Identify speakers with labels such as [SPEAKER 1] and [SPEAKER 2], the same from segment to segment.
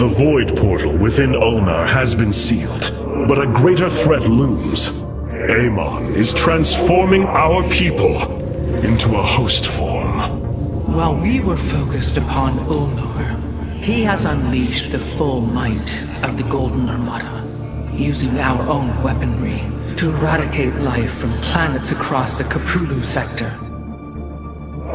[SPEAKER 1] The void portal within Ulnar has been sealed, but a greater threat looms. Amon is transforming our people into a host form.
[SPEAKER 2] While we were focused upon Ulnar, he has unleashed the full might of the Golden Armada, using our own weaponry to eradicate life from planets across the Caprulu sector.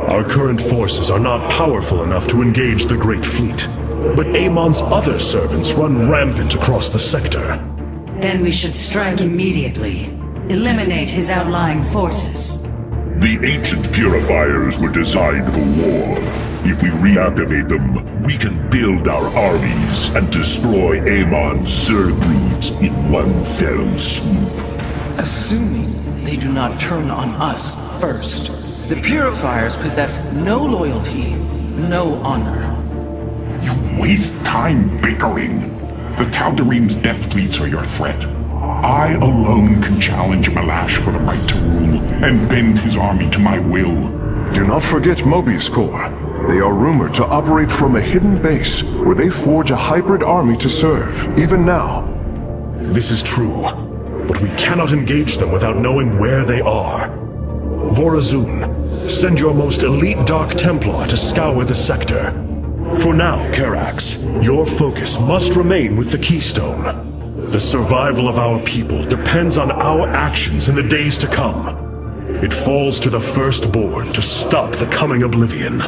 [SPEAKER 1] Our current forces are not powerful enough to engage the Great Fleet, but Amon's other servants run rampant across the sector.
[SPEAKER 3] Then we should strike immediately. Eliminate his outlying forces.
[SPEAKER 4] The ancient purifiers were designed for war. If we reactivate them, we can build our armies and destroy Amon's Zerg breeds in one fell swoop.
[SPEAKER 2] Assuming they do not turn on us first. The purifiers possess no loyalty, no honor.
[SPEAKER 4] You waste time bickering. The Tal'Darim's death fleets are your threat. I alone can challenge Malash for the right to rule and bend his army to my will.
[SPEAKER 5] Do not forget Mobius Corps. They are rumored to operate from a hidden base where they forge a hybrid army to serve, even now.
[SPEAKER 1] This is true, but we cannot engage them without knowing where they are. Vorazun, send your most elite Dark Templar to scour the sector. For now, Karax, your focus must remain with the Keystone. The survival of our people depends on our actions in the days to come. It falls to the Firstborn to stop the coming oblivion.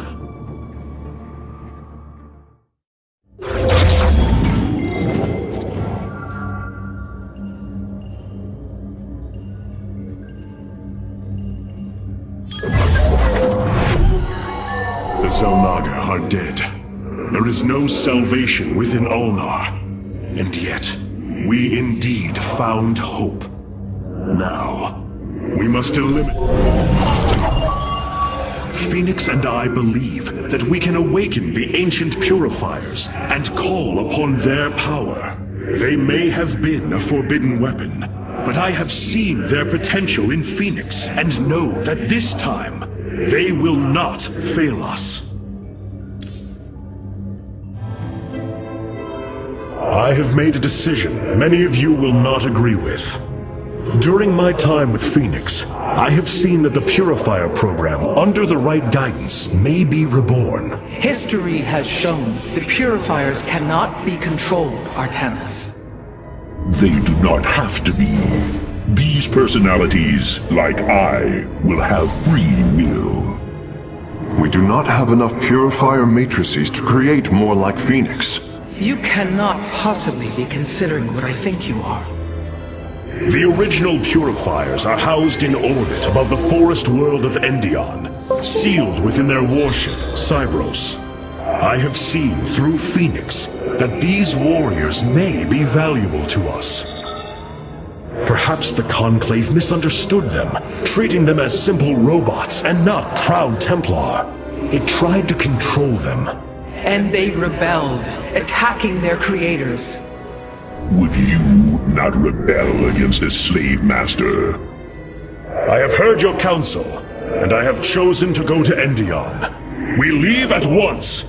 [SPEAKER 1] The Zelnaga are dead. There is no salvation within Ulnar. And yet, we indeed found hope. Now, we must eliminate... Phoenix and I believe that we can awaken the ancient purifiers and call upon their power. They may have been a forbidden weapon, but I have seen their potential in Phoenix and know that this time, they will not fail us. I have made a decision many of you will not agree with. During my time with Phoenix, I have seen that the Purifier program, under the right guidance, may be reborn.
[SPEAKER 2] History has shown the Purifiers cannot be controlled, Artanis.
[SPEAKER 4] They do not have to be. These personalities, like I, will have free will.
[SPEAKER 5] We do not have enough Purifier matrices to create more like Phoenix.
[SPEAKER 2] You cannot possibly be considering what I think you are.
[SPEAKER 1] The original Purifiers are housed in orbit above the forest world of Endion, sealed within their warship, Cybros. I have seen through Phoenix that these warriors may be valuable to us. Perhaps the Conclave misunderstood them, treating them as simple robots and not proud Templar. It tried to control them.
[SPEAKER 2] And they rebelled, attacking their creators.
[SPEAKER 4] Would you not rebel against a slave master?
[SPEAKER 1] I have heard your counsel, and I have chosen to go to Endion. We leave at once!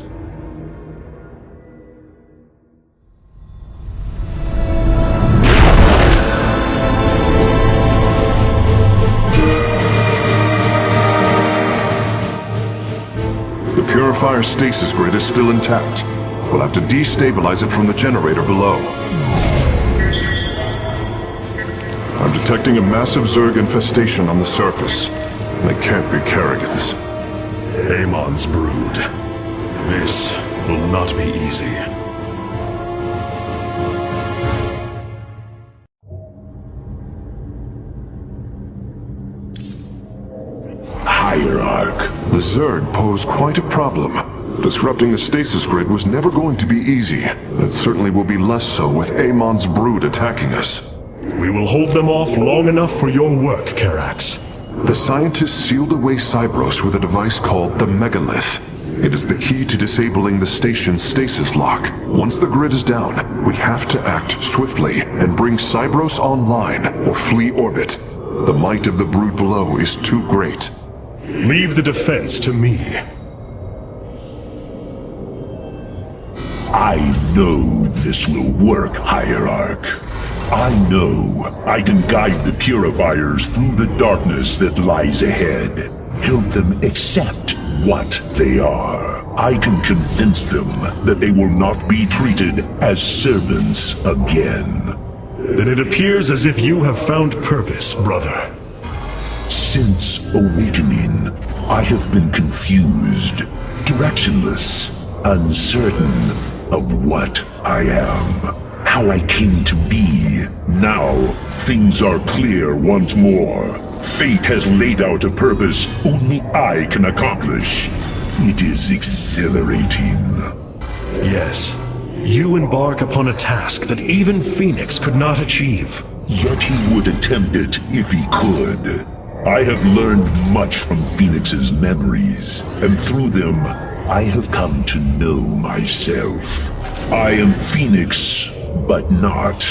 [SPEAKER 5] The Purifier stasis grid is still intact. We'll have to destabilize it from the generator below. I'm detecting a massive Zerg infestation on the surface. They can't be Kerrigans.
[SPEAKER 1] Amon's brood. This will not be easy.
[SPEAKER 4] Hierarch.
[SPEAKER 5] The Zerg pose quite a problem. Disrupting the stasis grid was never going to be easy, and it certainly will be less so with Amon's brood attacking us.
[SPEAKER 1] We will hold them off long enough for your work, Karax.
[SPEAKER 5] The scientists sealed away Cybros with a device called the Megalith. It is the key to disabling the station's stasis lock. Once the grid is down, we have to act swiftly and bring Cybros online or flee orbit. The might of the brood below is too great.
[SPEAKER 1] Leave the defense to me.
[SPEAKER 4] I know this will work, Hierarch. I know I can guide the Purifiers through the darkness that lies ahead. Help them accept what they are. I can convince them that they will not be treated as servants again.
[SPEAKER 1] Then it appears as if you have found purpose, brother.
[SPEAKER 4] Since awakening, I have been confused, directionless, uncertain of what I am, how I came to be. Now, things are clear once more. Fate has laid out a purpose only I can accomplish. It is exhilarating.
[SPEAKER 1] Yes, you embark upon a task that even Phoenix could not achieve.
[SPEAKER 4] Yet he would attempt it if he could. I have learned much from Phoenix's memories, and through them, I have come to know myself. I am Phoenix, but not.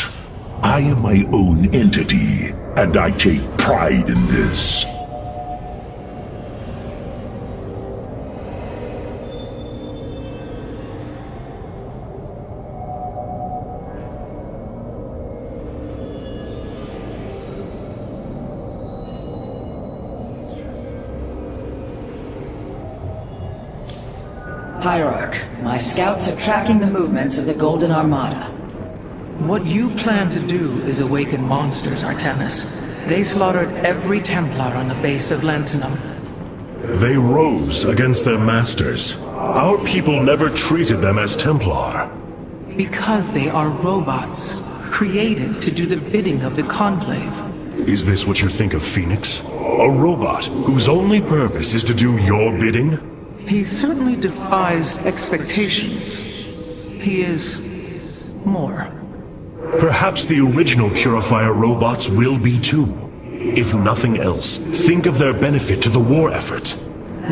[SPEAKER 4] I am my own entity, and I take pride in this.
[SPEAKER 3] Hierarch, my scouts are tracking the movements of the Golden Armada.
[SPEAKER 2] What you plan to do is awaken monsters, Artemis. They slaughtered every Templar on the base of Lantinum.
[SPEAKER 1] They rose against their masters. Our people never treated them as Templar.
[SPEAKER 2] Because they are robots, created to do the bidding of the Conclave.
[SPEAKER 1] Is this what you think of Phoenix? A robot whose only purpose is to do your bidding?
[SPEAKER 2] He certainly defies expectations. He is more.
[SPEAKER 1] Perhaps the original Purifier robots will be too. If nothing else, think of their benefit to the war effort.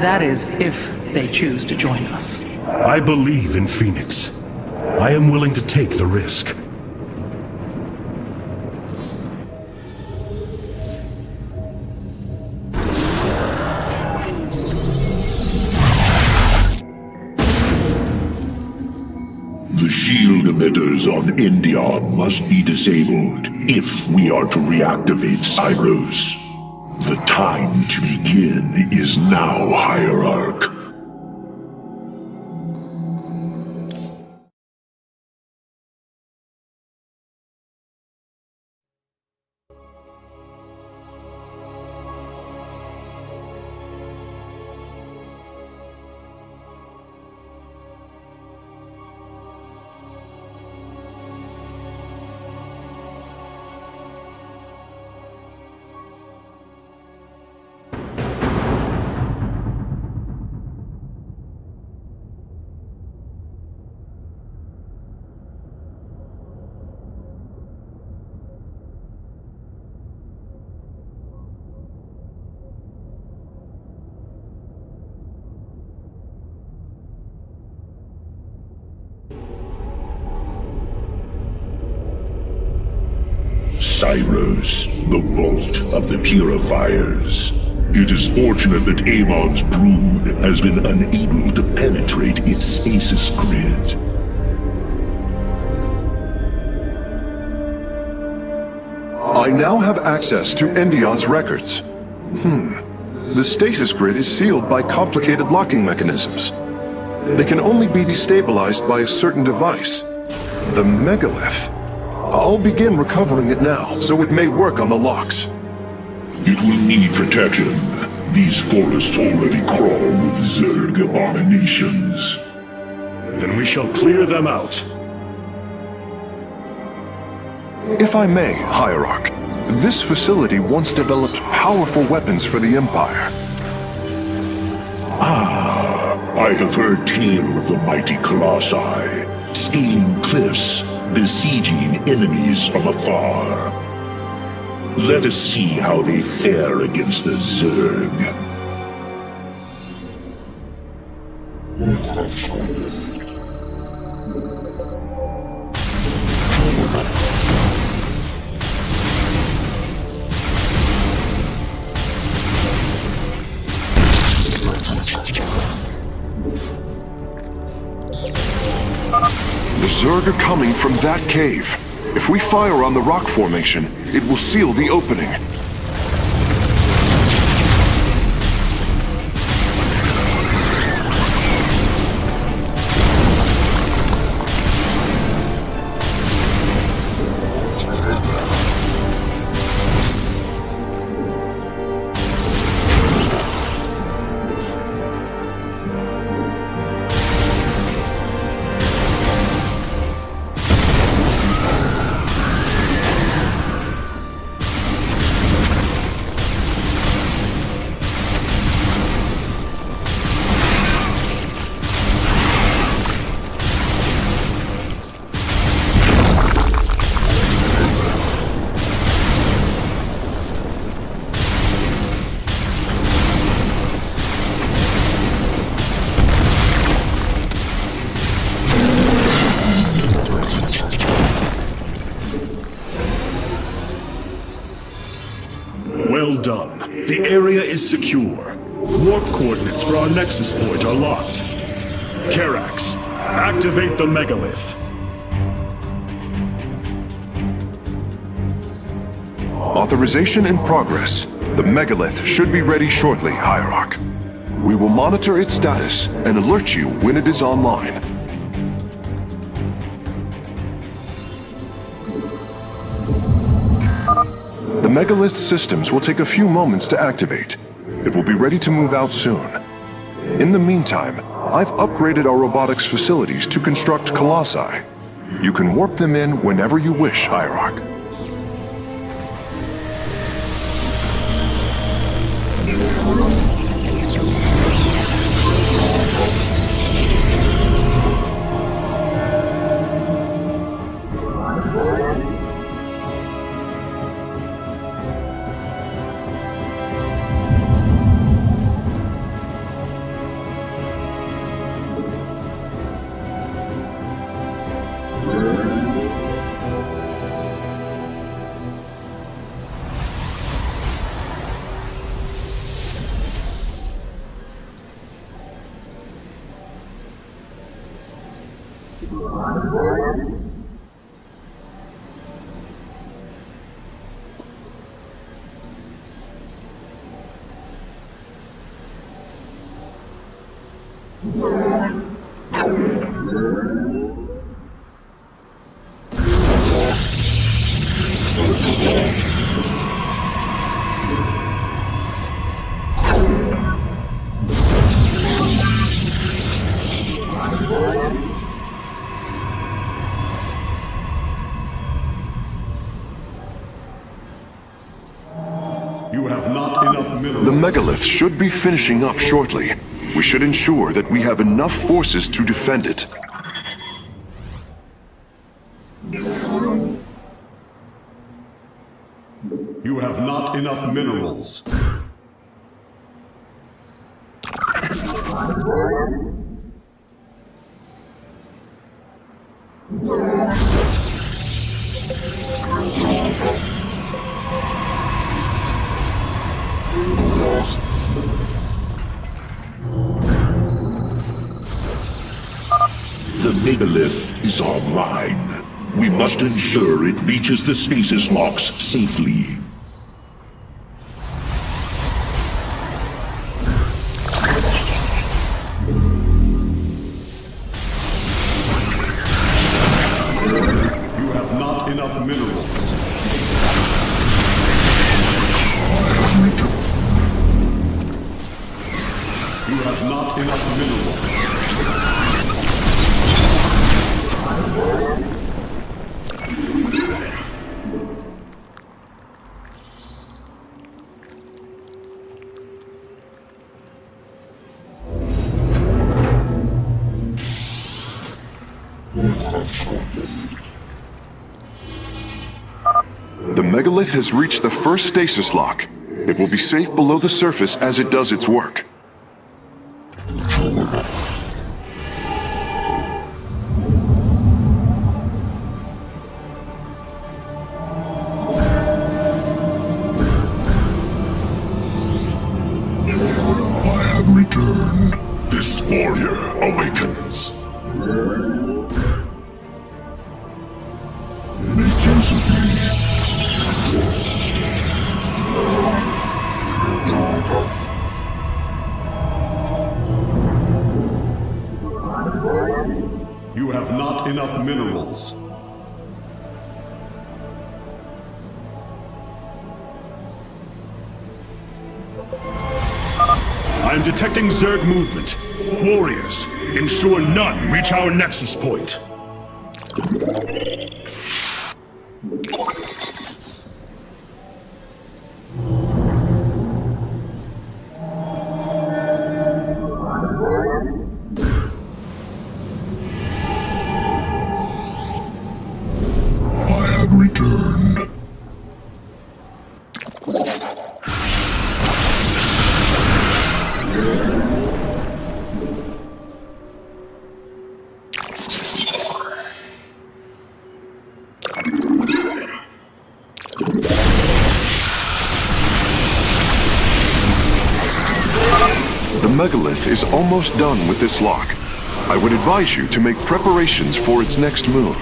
[SPEAKER 2] That is, if they choose to join us.
[SPEAKER 1] I believe in Phoenix. I am willing to take the risk.
[SPEAKER 4] The shield emitters on Endion must be disabled if we are to reactivate Cyros. The time to begin is now, Hierarch. Cyros, the vault of the Purifiers. It is fortunate that Amon's brood has been unable to penetrate its stasis grid.
[SPEAKER 5] I now have access to Endion's records. The stasis grid is sealed by complicated locking mechanisms. They can only be destabilized by a certain device. The megalith. I'll begin recovering it now, so it may work on the locks.
[SPEAKER 4] It will need protection. These forests already crawl with Zerg abominations.
[SPEAKER 1] Then we shall clear them out.
[SPEAKER 5] If I may, Hierarch, this facility once developed powerful weapons for the Empire.
[SPEAKER 4] I have heard tale of the mighty Colossi, scaling cliffs, besieging enemies from afar. Let us see how they fare against the Zerg.
[SPEAKER 5] trigger coming from that cave. If we fire on the rock formation, it will seal the opening.
[SPEAKER 1] Well done. The area is secure. Warp coordinates for our nexus point are locked. Karax, activate the megalith.
[SPEAKER 5] Authorization in progress. The megalith should be ready shortly, Hierarch. We will monitor its status and alert you when it is online. The megalith systems will take a few moments to activate. It will be ready to move out soon. In the meantime, I've upgraded our robotics facilities to construct colossi. You can warp them in whenever you wish, Hierarch.
[SPEAKER 1] You have not enough minerals.
[SPEAKER 5] The megalith should be finishing up shortly. We should ensure that we have enough forces to defend it.
[SPEAKER 1] You have not enough minerals.
[SPEAKER 4] The megalith is online. We must ensure it reaches the stasis locks safely.
[SPEAKER 1] You have not enough minerals. You have not enough minerals.
[SPEAKER 5] The megalith has reached the first stasis lock. It will be safe below the surface as it does its work.
[SPEAKER 4] I have returned. This warrior awakens.
[SPEAKER 1] I am detecting Zerg movement. Warriors, ensure none reach our nexus point.
[SPEAKER 4] I have returned.
[SPEAKER 5] The megalith is almost done with this lock. I would advise you to make preparations for its next move.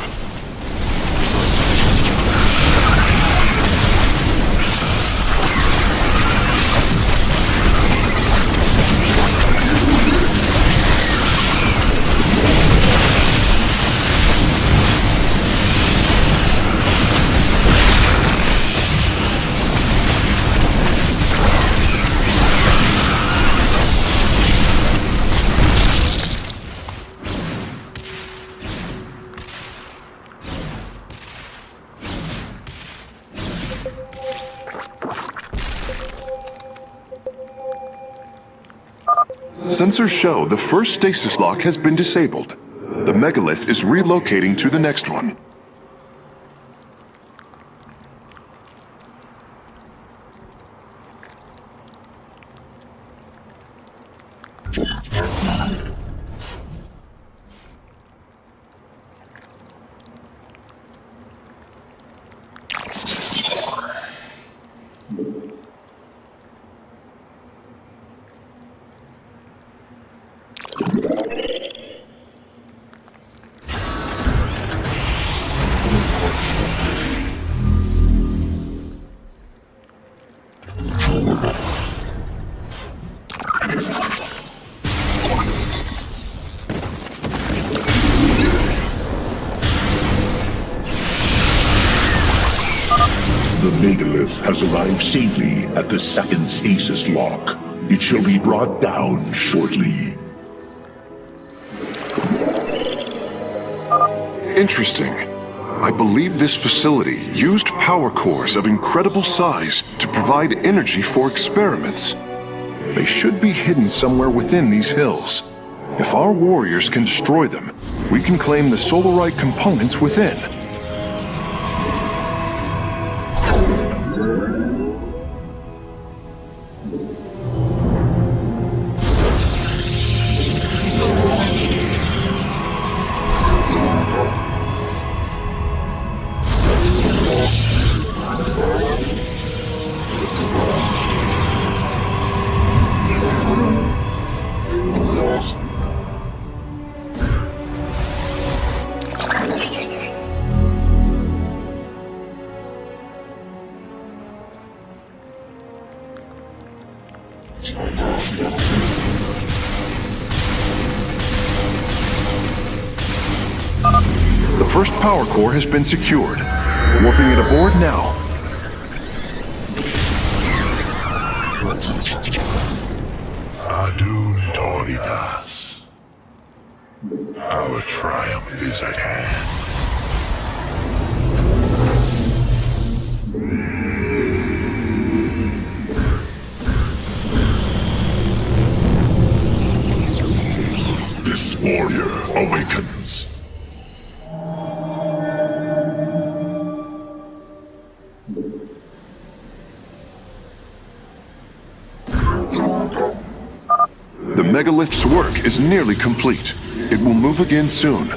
[SPEAKER 5] Sensors show the first stasis lock has been disabled. The megalith is relocating to the next one.
[SPEAKER 4] The megalith has arrived safely at the second stasis lock. It shall be brought down shortly.
[SPEAKER 5] Interesting. I believe this facility used power cores of incredible size to provide energy for experiments. They should be hidden somewhere within these hills. If our warriors can destroy them, we can claim the solarite components within. The first power core has been secured. Warping it aboard now.
[SPEAKER 4] Adun Toridas. Our triumph is at hand. This warrior awakens.
[SPEAKER 5] The megalith's work is nearly complete. It will move again soon.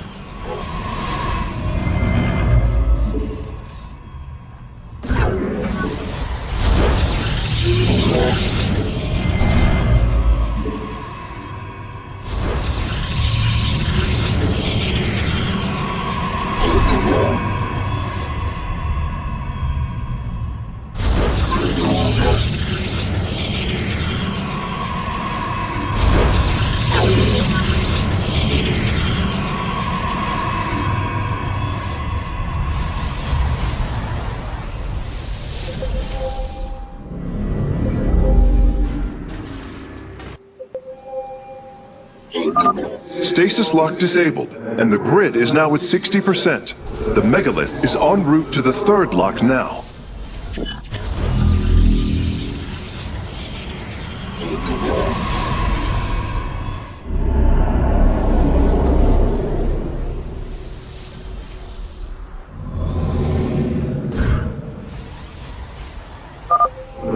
[SPEAKER 5] stasis lock disabled, and the grid is now at 60%. The megalith is en route to the third lock now.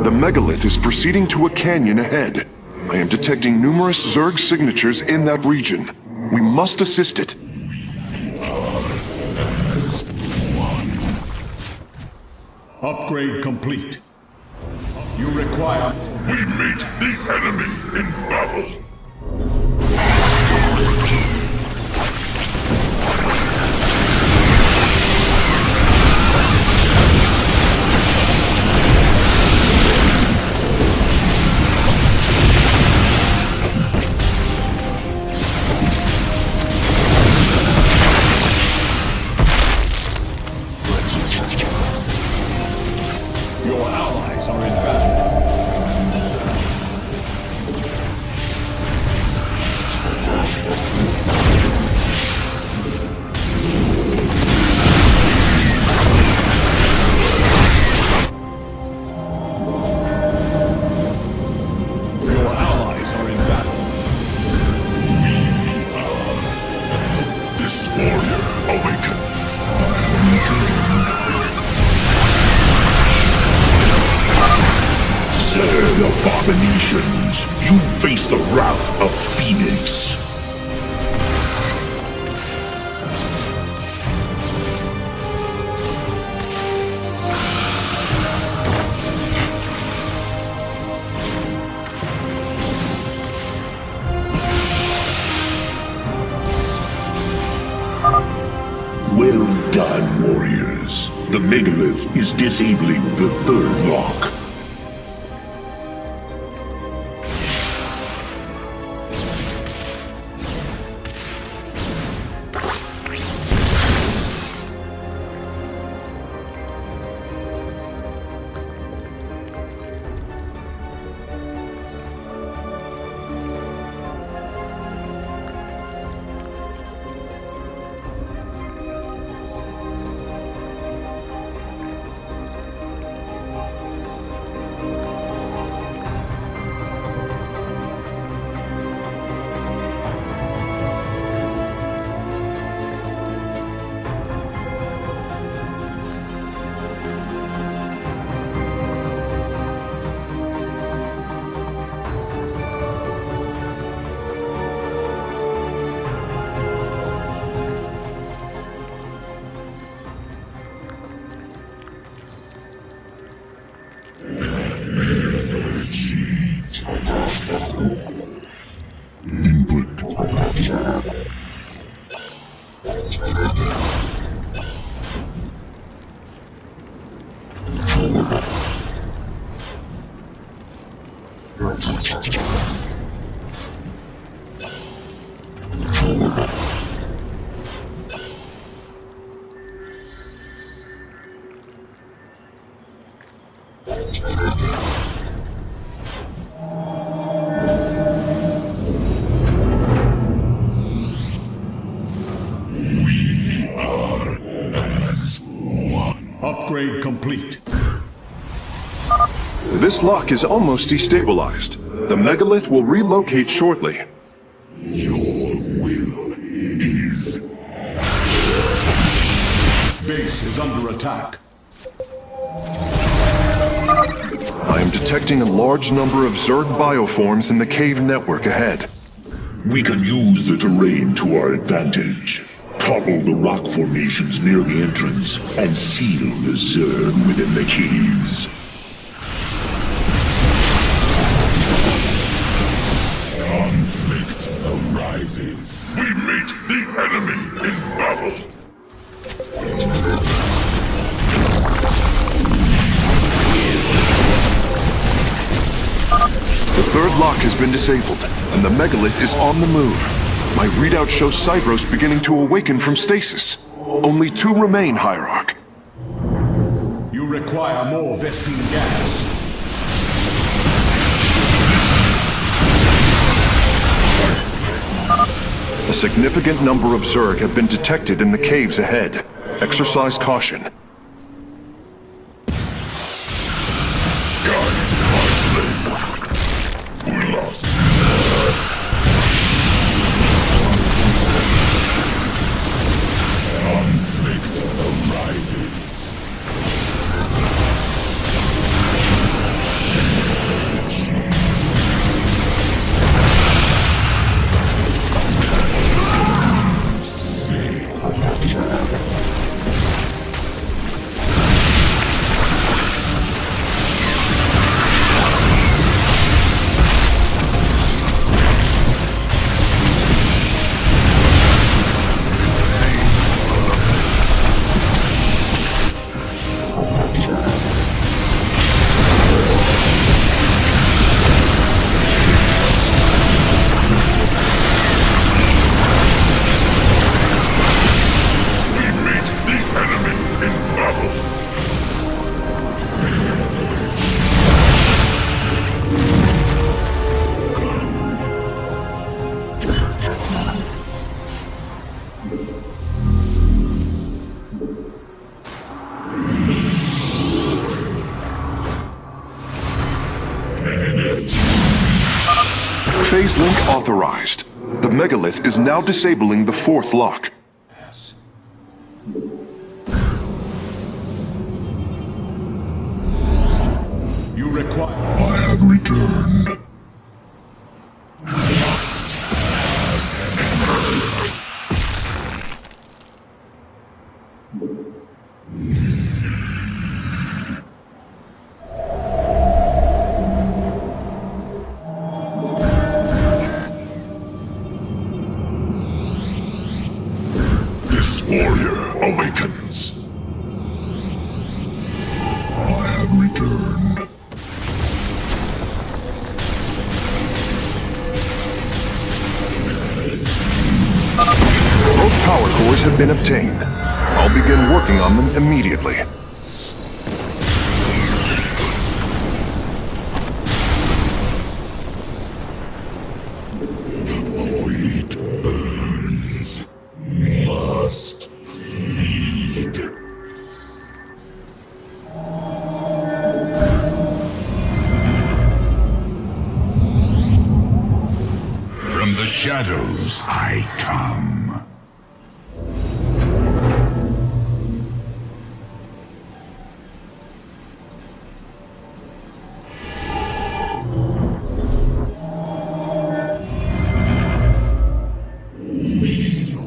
[SPEAKER 5] The megalith is proceeding to a canyon ahead. I am detecting numerous Zerg signatures in that region. We must assist it.
[SPEAKER 1] Upgrade complete. You require...
[SPEAKER 4] We meet the enemy in battle.
[SPEAKER 1] Your allies are in battle. Your allies are in battle.
[SPEAKER 4] This warrior awakens. Zerg abominations, you face the wrath of Phoenix. Well done, warriors. The megalith is disabling the third lock.
[SPEAKER 1] Upgrade complete.
[SPEAKER 5] This lock is almost destabilized. The megalith will relocate shortly.
[SPEAKER 4] Your will is...
[SPEAKER 1] Base is under attack.
[SPEAKER 5] I am detecting a large number of Zerg bioforms in the cave network ahead.
[SPEAKER 4] We can use the terrain to our advantage. Topple the rock formations near the entrance and seal the Zerg within the caves. Conflict arises. We meet the enemy in battle.
[SPEAKER 5] The third lock has been disabled, and the megalith is on the move. My readout shows Cybros beginning to awaken from stasis. Only 2 remain, Hierarch.
[SPEAKER 1] You require more Vespene gas.
[SPEAKER 5] A significant number of Zerg have been detected in the caves ahead. Exercise caution.
[SPEAKER 4] We lost. Conflict arises.
[SPEAKER 5] Phase link authorized. The megalith is now disabling the fourth lock.
[SPEAKER 1] You require...
[SPEAKER 4] I have returned. This warrior awakens. I have returned.
[SPEAKER 5] Both power cores have been obtained. I'll begin working on them immediately.
[SPEAKER 4] Void burns. Must feed. From the shadows I come.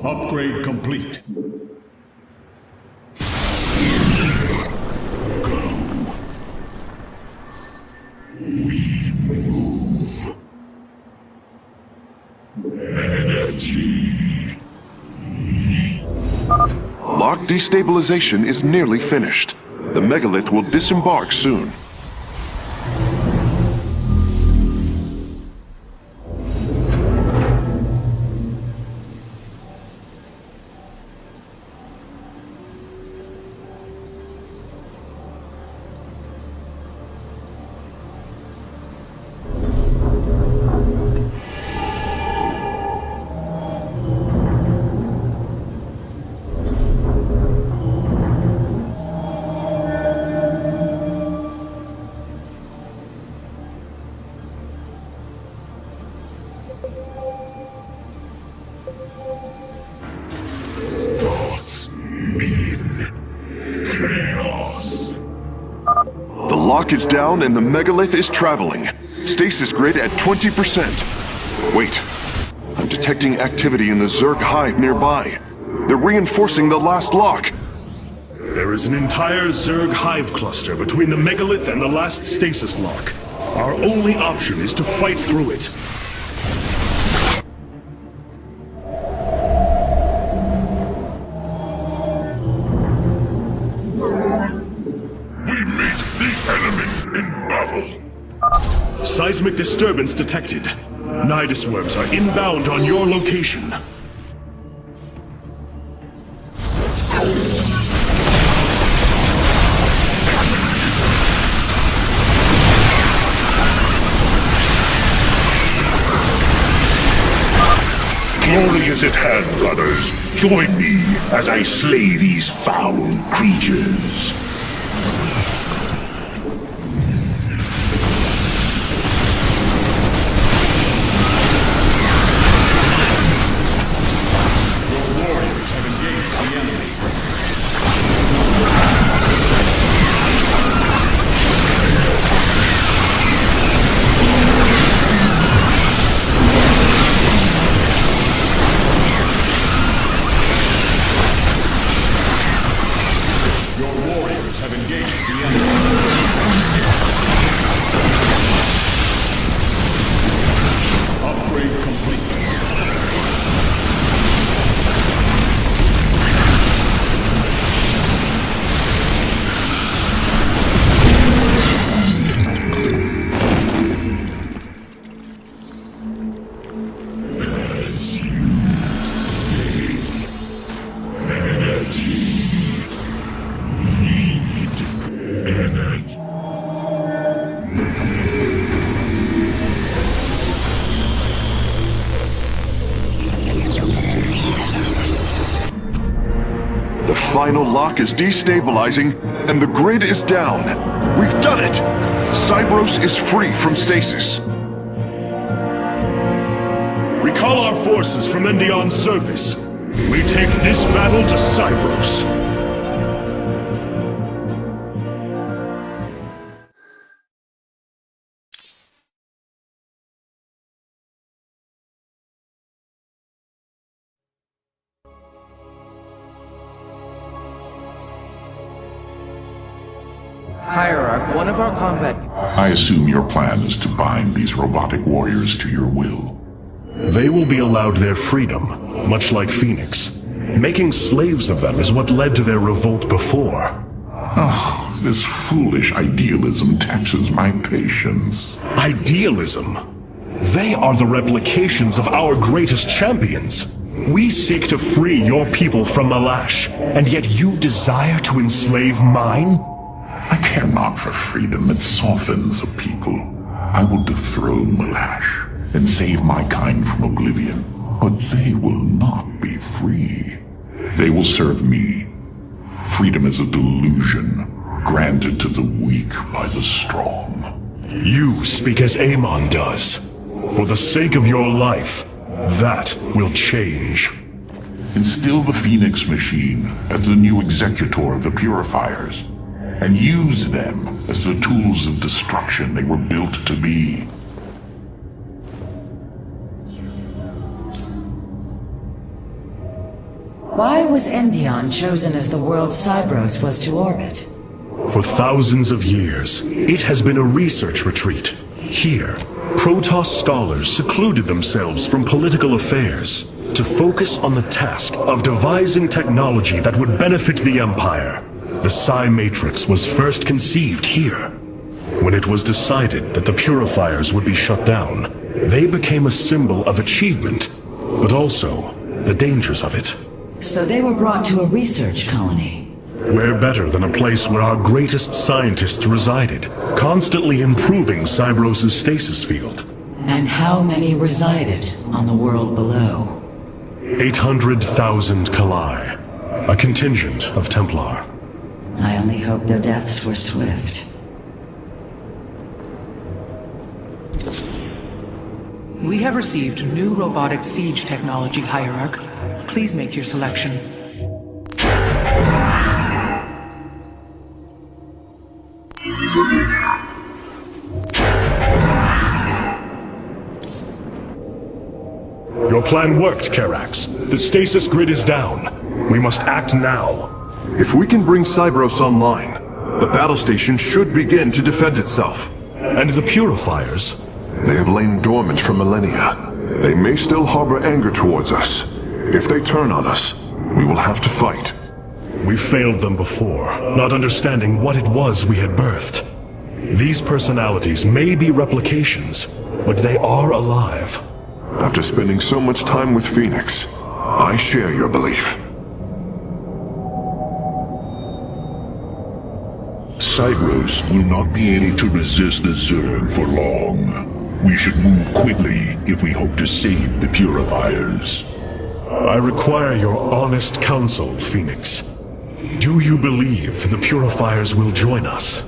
[SPEAKER 1] Upgrade complete.
[SPEAKER 5] Lock destabilization is nearly finished. The megalith will disembark soon.
[SPEAKER 4] Thoughts mean chaos.
[SPEAKER 5] The lock is down and the megalith is traveling. Stasis grid at 20%. Wait. I'm detecting activity in the Zerg hive nearby. They're reinforcing the last lock.
[SPEAKER 1] There is an entire Zerg hive cluster between the megalith and the last stasis lock. Our only option is to fight through it.
[SPEAKER 4] We meet the enemy in battle.
[SPEAKER 1] Seismic disturbance detected. Nidus worms are inbound on your location.
[SPEAKER 4] glory is at hand, brothers. Join me as I slay these foul creatures.
[SPEAKER 5] The final lock is destabilizing, and the grid is down. We've done it! Cybros is free from stasis.
[SPEAKER 1] Recall our forces from Endion's surface. We take this battle to Cybros.
[SPEAKER 2] Hierarch, one of our combat...
[SPEAKER 4] I assume your plan is to bind these robotic warriors to your will.
[SPEAKER 1] They will be allowed their freedom, much like Phoenix. Making slaves of them is what led to their revolt before.
[SPEAKER 4] Oh, this foolish idealism taxes my patience.
[SPEAKER 1] Idealism? They are the replications of our greatest champions. We seek to free your people from Malash, and yet you desire to enslave mine?
[SPEAKER 4] I care not for freedom that softens a people. I will dethrone Malash and save my kind from oblivion. But they will not be free. They will serve me. Freedom is a delusion, granted to the weak by the strong.
[SPEAKER 1] You speak as Amon does. For the sake of your life, that will change.
[SPEAKER 4] Instill the Phoenix machine as the new executor of the Purifiers, and use them as the tools of destruction they were built to be.
[SPEAKER 3] Why was Endion chosen as the world Cybros was to orbit?
[SPEAKER 1] For thousands of years, it has been a research retreat. Here, Protoss scholars secluded themselves from political affairs to focus on the task of devising technology that would benefit the Empire. The Psi Matrix was first conceived here. When it was decided that the Purifiers would be shut down, they became a symbol of achievement, but also the dangers of it.
[SPEAKER 3] So they were brought to a research colony.
[SPEAKER 1] Where better than a place where our greatest scientists resided, constantly improving Cybros' stasis field.
[SPEAKER 3] And how many resided on the world below?
[SPEAKER 1] 800,000 Kalai, a contingent of Templar.
[SPEAKER 3] I only hope their deaths were swift.
[SPEAKER 2] We have received new robotic siege technology, Hierarch. Please make your selection.
[SPEAKER 1] Your plan worked, Karax. The stasis grid is down. We must act now.
[SPEAKER 5] If we can bring Cybros online, the battle station should begin to defend itself.
[SPEAKER 1] And the Purifiers?
[SPEAKER 5] They have lain dormant for millennia. They may still harbor anger towards us. If they turn on us, we will have to fight.
[SPEAKER 1] We failed them before, not understanding what it was we had birthed. These personalities may be replications, but they are alive.
[SPEAKER 5] After spending so much time with Phoenix, I share your belief.
[SPEAKER 4] Cybros will not be able to resist the Zerg for long. We should move quickly if we hope to save the Purifiers.
[SPEAKER 1] I require your honest counsel, Phoenix. Do you believe the Purifiers will join us?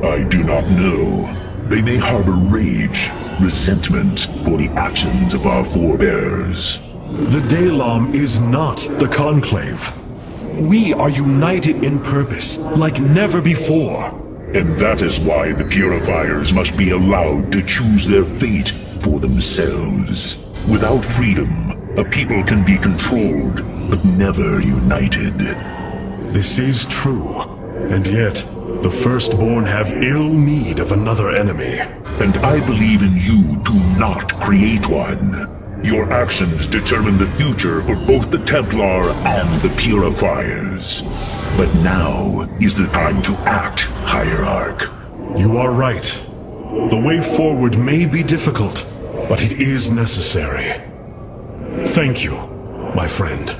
[SPEAKER 4] I do not know. They may harbor rage, resentment for the actions of our forebears.
[SPEAKER 1] The Daylom is not the Conclave. We are united in purpose, like never before.
[SPEAKER 4] And that is why the Purifiers must be allowed to choose their fate for themselves. Without freedom, a people can be controlled, but never united.
[SPEAKER 1] This is true, and yet, the Firstborn have ill need of another enemy.
[SPEAKER 4] And I believe in you to not create one. Your actions determine the future for both the Templar and the Purifiers. But now is the time to act, Hierarch.
[SPEAKER 1] You are right. The way forward may be difficult, but it is necessary. Thank you, my friend.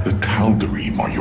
[SPEAKER 4] The Tal'Darim are your